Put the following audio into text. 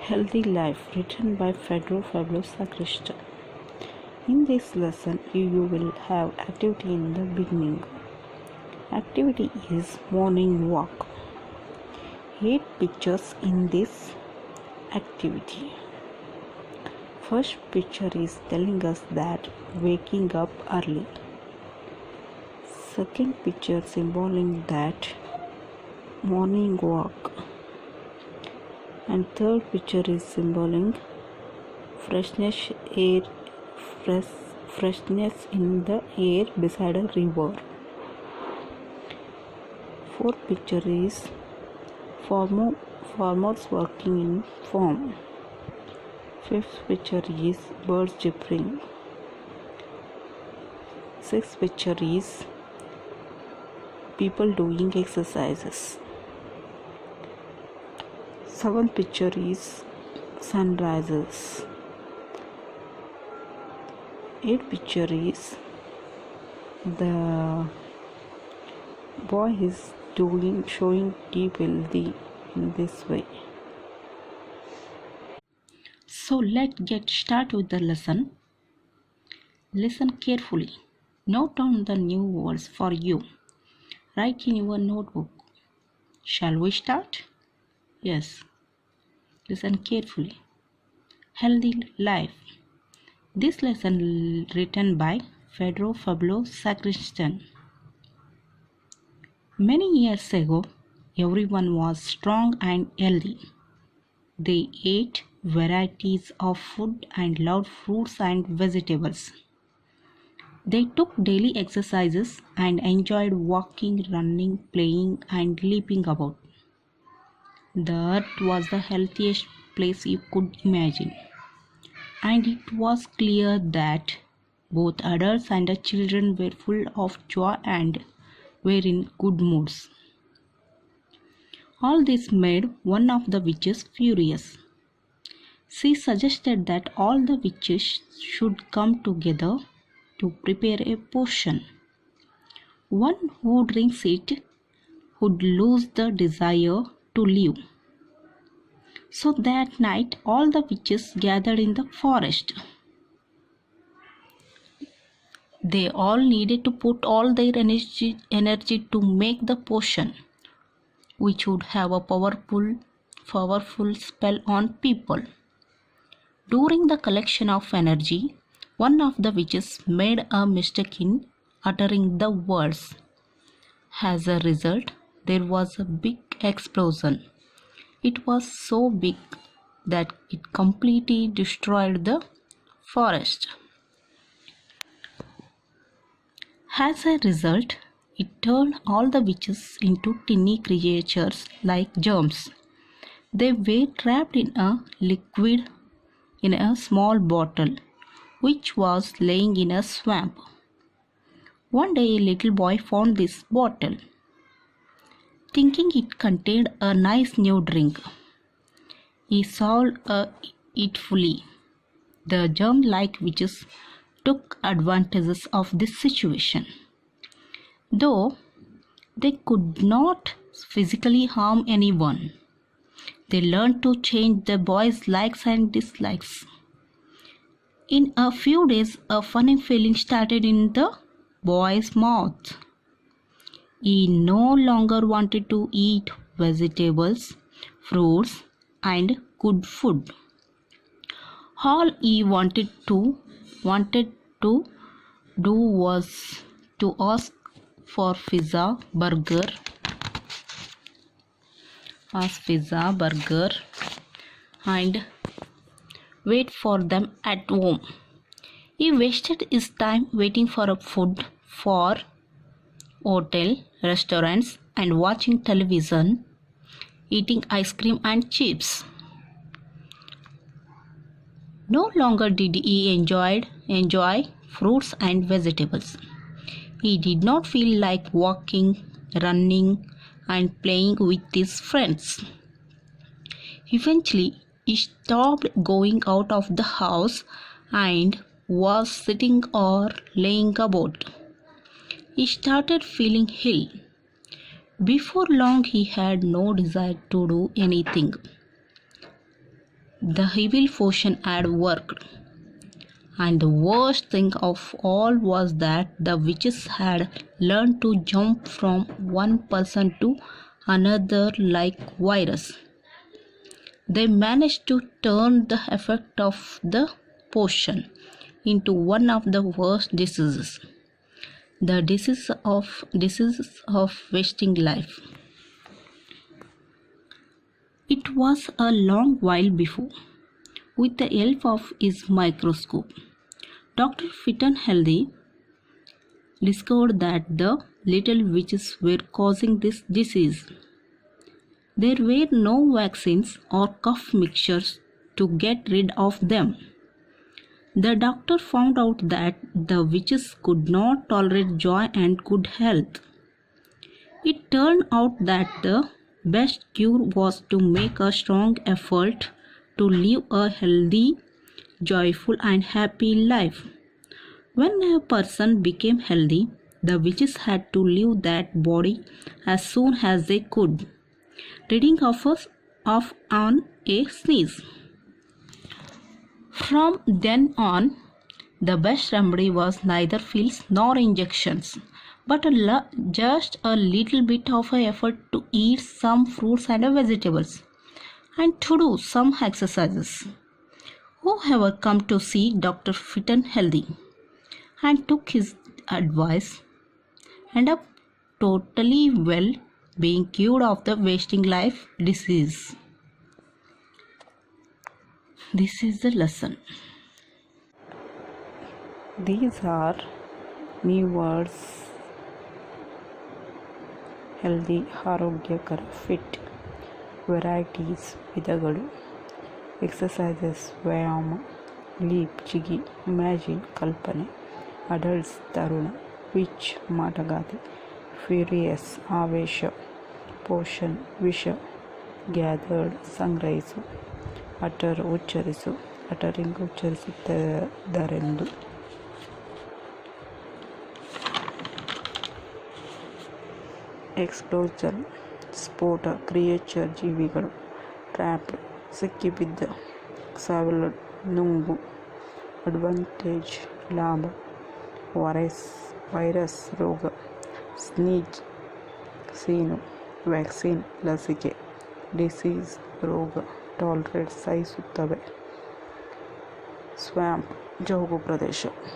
Healthy Life, written by Pedro Pablo Sacristan. In this lesson, you will have activity in the beginning. Activity is morning walk. 8 pictures in this activity. First picture is telling us that waking up early. Second picture symbolizing that morning walk. And third picture is symbolizing freshness in the air beside a river. Fourth picture is farmers working in farm. Fifth picture is birds chirping. Sixth picture is people doing exercises. Seventh picture is sunrises. Eighth picture is the boy is showing deep healthy in this way. So let's get started with the lesson. Listen carefully. Note down the new words for you. Write in your notebook. Shall we start? Yes. Listen carefully. Healthy Life. This lesson written by Pedro Pablo Sacristan. Many years ago, everyone was strong and healthy. They ate varieties of food and loved fruits and vegetables. They took daily exercises and enjoyed walking, running, playing, and leaping about. The earth was the healthiest place you could imagine, and it was clear that both adults and the children were full of joy and were in good moods. All this made one of the witches furious. She suggested that all the witches should come together to prepare a potion. One who drinks it would lose the desire to live. So that night all the witches gathered in the forest. They all needed to put all their energy to make the potion, which would have a powerful spell on people. During the collection of energy, one of the witches made a mistake in uttering the words. As a result, there was a big explosion. It was so big that it completely destroyed the forest. As a result, it turned all the witches into tiny creatures like germs. They were trapped in a liquid in a small bottle, which was laying in a swamp. One day a little boy found this bottle, thinking it contained a nice new drink. He solved it fully. The germ-like witches took advantages of this situation. Though they could not physically harm anyone, they learned to change the boy's likes and dislikes. In a few days, a funny feeling started in the boy's mouth. He no longer wanted to eat vegetables, fruits, and good food. All he wanted to do was to ask for pizza, burger, and wait for them at home. He wasted his time waiting for food for hotel, restaurants, and watching television, eating ice cream and chips. No longer did he enjoy fruits and vegetables. He did not feel like walking, running, and playing with his friends. Eventually, he stopped going out of the house and was sitting or laying about. He started feeling ill. Before long, he had no desire to do anything. The evil potion had worked. And the worst thing of all was that the witches had learned to jump from one person to another like virus. They managed to turn the effect of the potion into one of the worst diseases, the disease of wasting life. It was a long while before, with the help of his microscope, Dr. Fittonhealthy discovered that the little witches were causing this disease. There were no vaccines or cough mixtures to get rid of them. The doctor found out that the witches could not tolerate joy and good health. It turned out that the best cure was to make a strong effort to live a healthy, joyful, and happy life. When a person became healthy, the witches had to leave that body as soon as they could, reading off on a sneeze. From then on, the best remedy was neither pills nor injections, but just a little bit of a effort to eat some fruits and vegetables, and to do some exercises. Whoever come to see Dr. Fittonhealthy and took his advice ended up totally well, being cured of the wasting life disease. This is the lesson. These are new words: healthy, ಆರೋಗ್ಯಕರ, fit, varieties, ವಿಧಗಳು, exercises, ವ್ಯಾಯಾಮ, leap, ಜಿಗಿ, imagine, ಕಲ್ಪನೆ, adults, ತರುಣ, witch, ಮಾಟಗಾತಿ, furious, ಆವೇಶ, potion, ವಿಷ, gathered, ಸಂಗ್ರಹಿಸು, utter, ಉಚ್ಚರಿಸು, uttering, ಉಚ್ಚರಿಸುತ್ತಿದ್ದರೆಂದು, explosion, ಸ್ಫೋಟ, creature, ಜೀವಿಗಳು, ಟ್ರ್ಯಾಪ್ಡ್, ಸಿಕ್ಕಿಬಿದ್ದ, ಸಾವಿಲ, ನುಂಗು, ಅಡ್ವಾಂಟೇಜ್, ಲಾಭ, ವೈರಸ್, ರೋಗ, ಸ್ನೀಜ್, ಸೀನು, ವ್ಯಾಕ್ಸಿನ್, ಲಸಿಕೆ, ಡಿಸೀಸ್, ರೋಗ, ಟಾಲರೇಟ್, ಸಹಿಸುತ್ತವೆ, ಸ್ವ್ಯಾಂಪ್, ಜೌಗು ಪ್ರದೇಶ.